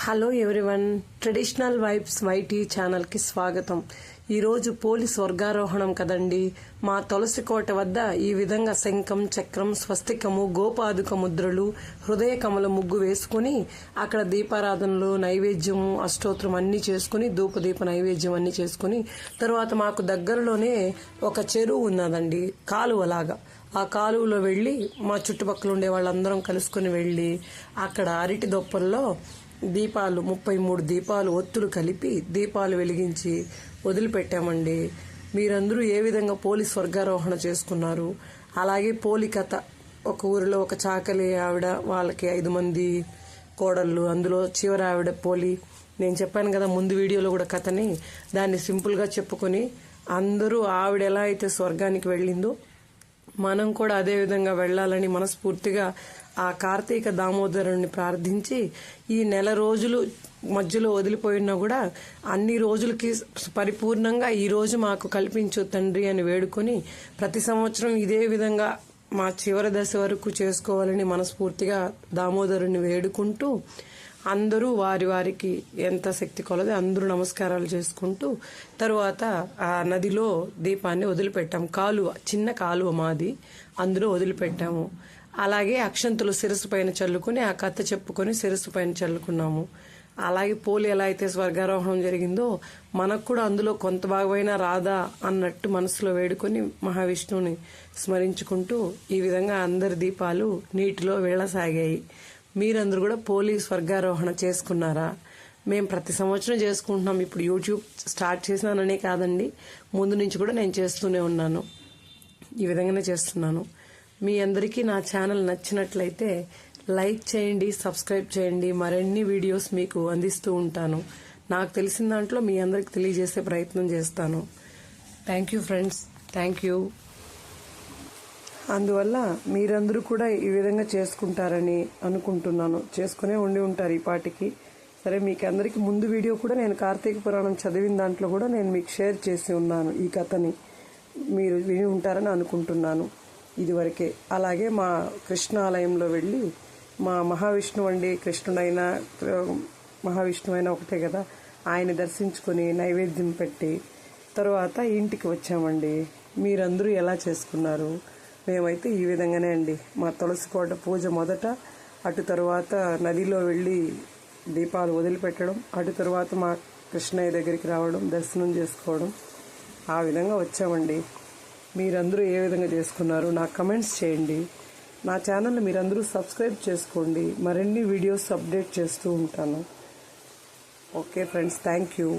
Hello everyone, traditional vibes YT ఛానల్కి స్వాగతం. ఈరోజు పోలీస్ స్వర్గారోహణం కదండి. మా తులసికోట వద్ద ఈ విధంగా శంఖం, చక్రం, స్వస్తికము, గోపాదుక ముద్రలు, హృదయ కమల ముగ్గు వేసుకుని అక్కడ దీపారాధనలు, నైవేద్యము, అష్టోత్తరం అన్నీ చేసుకుని, ధూపదీప నైవేద్యం అన్నీ చేసుకుని తర్వాత మాకు దగ్గరలోనే ఒక చెరువు ఉన్నదండి, కాలువలాగా. ఆ కాలువలో వెళ్ళి మా చుట్టుపక్కల ఉండే వాళ్ళందరం కలుసుకుని వెళ్ళి అక్కడ అరటి దొప్పల్లో దీపాలు 33 దీపాలు ఒత్తులు కలిపి దీపాలు వెలిగించి వదిలిపెట్టామండి. మీరందరూ ఏ విధంగా పోలీస్ స్వర్గారోహణ చేసుకున్నారు, అలాగే పోలి కథ. ఒక ఊరిలో ఒక చాకలి ఆవిడ, వాళ్ళకి 5 మంది కోడళ్ళు, అందులో చివరి ఆవిడ పోలి. నేను చెప్పాను కదా ముందు వీడియోలో కూడా కథని, దాన్ని సింపుల్గా చెప్పుకొని అందరూ ఆవిడ ఎలా అయితే స్వర్గానికి వెళ్ళిందో మనం కూడా అదే విధంగా వెళ్ళాలని మనస్ఫూర్తిగా ఆ కార్తీక దామోదరుని ప్రార్థించి ఈ నెల రోజులు మధ్యలో వదిలిపోయినా కూడా అన్ని రోజులకి పరిపూర్ణంగా ఈ రోజు మాకు కల్పించు తండ్రి అని వేడుకొని ప్రతి సంవత్సరం ఇదే విధంగా మా చివరి దశ వరకు చేసుకోవాలని మనస్ఫూర్తిగా దామోదరుని వేడుకుంటూ అందరూ వారికి ఎంత శక్తి కొలది అందరూ నమస్కారాలు చేసుకుంటూ తరువాత ఆ నదిలో దీపాన్ని వదిలిపెట్టాము. చిన్న కాలువ మాది, అందులో వదిలిపెట్టాము. అలాగే అక్షంతులు శిరస్సు పైన చల్లుకుని ఆ కథ చెప్పుకొని శిరస్సు పైన చల్లుకున్నాము. అలాగే పోలి ఎలా అయితే స్వర్గారోహణం జరిగిందో మనకు కూడా అందులో కొంత భాగమైనా రాదా అన్నట్టు మనసులో వేడుకొని మహావిష్ణువుని స్మరించుకుంటూ ఈ విధంగా అందరి దీపాలు నీటిలో వెళ్ళసాగాయి. మీరందరూ కూడా పోలీస్ స్వర్గారోహణ చేసుకున్నారా? మేము ప్రతి సంవత్సరం చేసుకుంటున్నాం. ఇప్పుడు యూట్యూబ్ స్టార్ట్ చేసినాననే కాదండి, ముందు నుంచి కూడా నేను చేస్తూనే ఉన్నాను. ఈ విధంగానే చేస్తున్నాను. మీ అందరికీ నా ఛానల్ నచ్చినట్లయితే లైక్ చేయండి, సబ్స్క్రైబ్ చేయండి. మరిన్ని వీడియోస్ మీకు అందిస్తూ ఉంటాను. నాకు తెలిసిన దాంట్లో మీ అందరికి తెలియజేసే ప్రయత్నం చేస్తాను. Thank you friends, thank you. అందువల్ల మీరందరూ కూడా ఈ విధంగా చేసుకుంటారని అనుకుంటున్నాను. చేసుకునే ఉండి ఉంటారు ఈ పాటికి. సరే, మీకు అందరికీ ముందు వీడియో కూడా నేను కార్తీక పురాణం చదివిన దాంట్లో కూడా నేను మీకు షేర్ చేసి ఉన్నాను. ఈ కథని మీరు విని ఉంటారని అనుకుంటున్నాను ఇదివరకే. అలాగే మా కృష్ణ ఆలయంలో వెళ్ళి మా మహావిష్ణువు అండి, కృష్ణుడైనా మహావిష్ణువైనా ఒకటే కదా, ఆయన దర్శించుకొని నైవేద్యం పెట్టి తర్వాత ఇంటికి వచ్చామండి. మీరందరూ ఎలా చేసుకున్నారు? మేమైతే ఈ విధంగానే అండి. మా తులసికోట పూజ మొదట, అటు తరువాత నదిలో వెళ్ళి దీపాలు వదిలిపెట్టడం, అటు తరువాత మా కృష్ణయ్య దగ్గరికి రావడం, దర్శనం చేసుకోవడం, ఆ విధంగా వచ్చామండి. మీరందరూ ఏ విధంగా చేసుకున్నారు నాకు కమెంట్స్ చేయండి. నా ఛానల్ని మీరందరూ సబ్స్క్రైబ్ చేసుకోండి. మరిన్ని వీడియోస్ అప్డేట్ చేస్తూ ఉంటాను. Okay friends, thank you.